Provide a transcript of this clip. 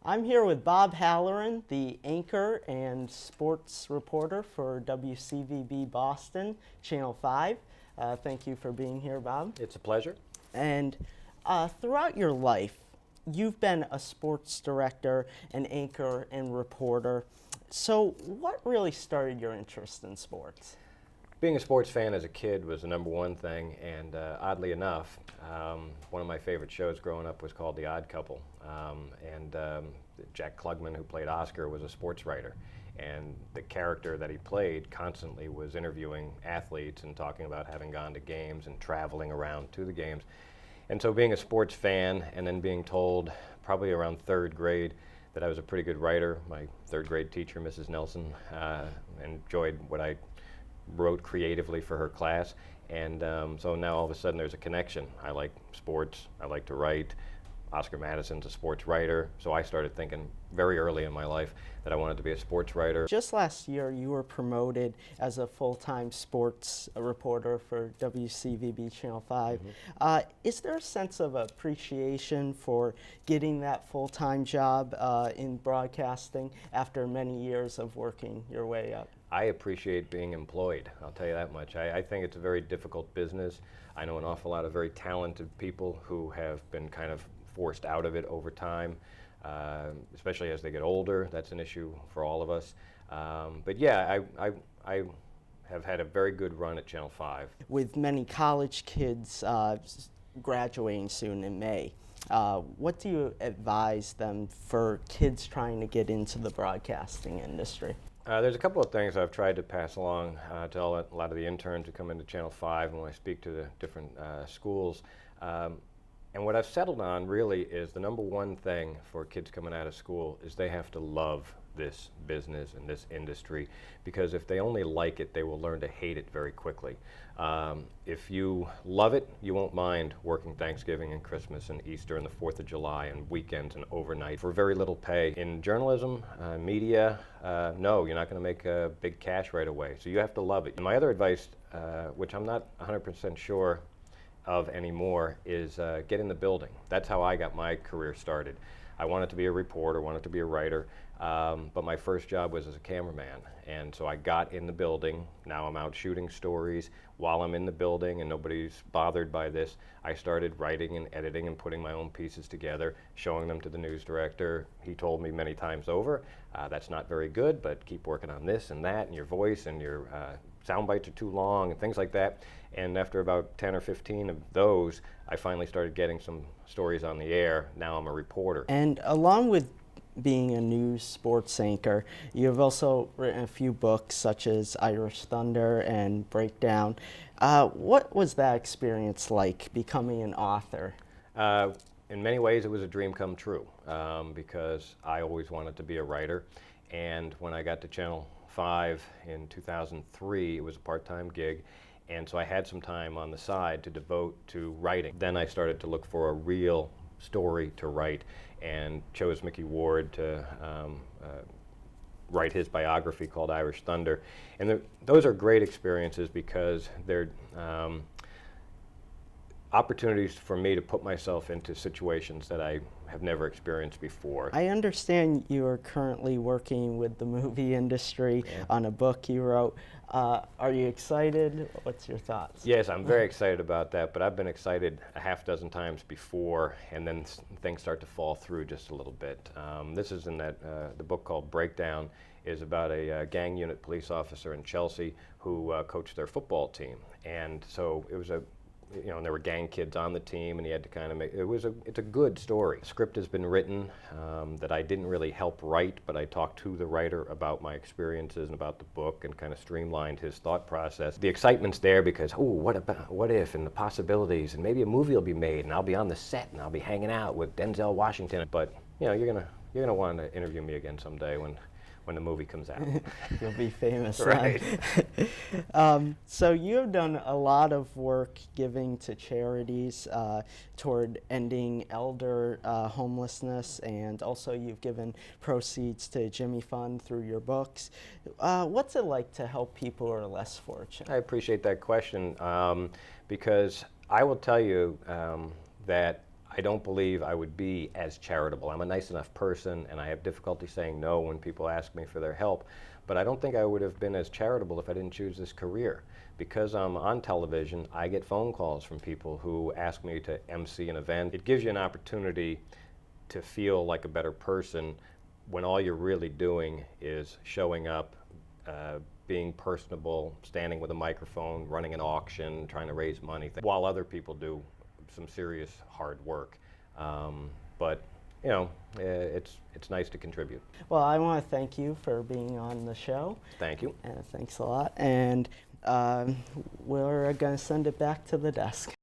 I'm here with Bob Halloran, the anchor and sports reporter for WCVB Boston, Channel 5. Thank you for being here, Bob. It's a pleasure. And throughout your life, you've been a sports director, an anchor, and reporter. So what really started your interest in sports? Being a sports fan as a kid was the number one thing, and oddly enough, one of my favorite shows growing up was called The Odd Couple, and Jack Klugman, who played Oscar, was a sports writer, and the character that he played constantly was interviewing athletes and talking about having gone to games and traveling around to the games. And so being a sports fan and then being told probably around third grade that I was a pretty good writer, my third grade teacher, Mrs. Nelson, enjoyed what I wrote creatively for her class, and so now all of a sudden there's a connection. I like sports, I like to write. Oscar Madison's a sports writer, so I started thinking very early in my life that I wanted to be a sports writer. Just last year, you were promoted as a full-time sports reporter for WCVB Channel 5. Mm-hmm. Is there a sense of appreciation for getting that full-time job in broadcasting after many years of working your way up? I appreciate being employed, I'll tell you that much. I think it's a very difficult business. I know an awful lot of very talented people who have been kind of forced out of it over time, especially as they get older. That's an issue for all of us. But yeah, I have had a very good run at Channel 5. With many college kids graduating soon in May, what do you advise them for kids trying to get into the broadcasting industry? There's a couple of things I've tried to pass along to a lot of the interns who come into Channel 5 and when I speak to the different schools. And what I've settled on really is the number one thing for kids coming out of school is they have to love this business and this industry, because if they only like it, they will learn to hate it very quickly. If you love it, you won't mind working Thanksgiving and Christmas and Easter and the 4th of July and weekends and overnight for very little pay. In journalism, media, no, you're not going to make big cash right away. So you have to love it. My other advice, which I'm not 100% sure of anymore, is get in the building. That's how I got my career started. I wanted to be a reporter, wanted to be a writer, but my first job was as a cameraman. And so I got in the building. Now I'm out shooting stories. While I'm in the building and nobody's bothered by this, I started writing and editing and putting my own pieces together, showing them to the news director. He told me many times over, that's not very good, but keep working on this and that, and your voice and your sound bites are too long and things like that. And after about 10 or 15 of those, I finally started getting some stories on the air. Now I'm a reporter. And along with being a news sports anchor, you've also written a few books such as Irish Thunder and Breakdown. What was that experience like, becoming an author? In many ways, it was a dream come true because I always wanted to be a writer. And when I got to Channel 5 in 2003, it was a part-time gig. And so I had some time on the side to devote to writing. Then I started to look for a real story to write and chose Mickey Ward to write his biography called Irish Thunder. And those are great experiences because they're opportunities for me to put myself into situations that I have never experienced before. I understand you are currently working with the movie industry on a book you wrote. Are you excited? What's your thoughts? Yes, I'm very excited about that, but I've been excited a half dozen times before, and then things start to fall through just a little bit. This is in the book called Breakdown, is about a gang unit police officer in Chelsea who coached their football team. And so it was and there were gang kids on the team, and he had to kind of it's a good story. The script has been written that I didn't really help write, but I talked to the writer about my experiences and about the book and kind of streamlined his thought process. The excitement's there because, what if, and the possibilities, and maybe a movie will be made, and I'll be on the set, and I'll be hanging out with Denzel Washington. But, you're gonna want to interview me again someday when the movie comes out. You'll be famous. Right. So you have done a lot of work giving to charities toward ending elder homelessness, and also you've given proceeds to Jimmy Fund through your books. What's it like to help people who are less fortunate? I appreciate that question because I will tell you that I don't believe I would be as charitable. I'm a nice enough person, and I have difficulty saying no when people ask me for their help, but I don't think I would have been as charitable if I didn't choose this career. Because I'm on television, I get phone calls from people who ask me to MC an event. It gives you an opportunity to feel like a better person when all you're really doing is showing up, being personable, standing with a microphone, running an auction, trying to raise money, while other people do some serious hard work. But you know, it's nice to contribute. Well, I want to thank you for being on the show. Thank you. Thanks a lot. And we're going to send it back to the desk.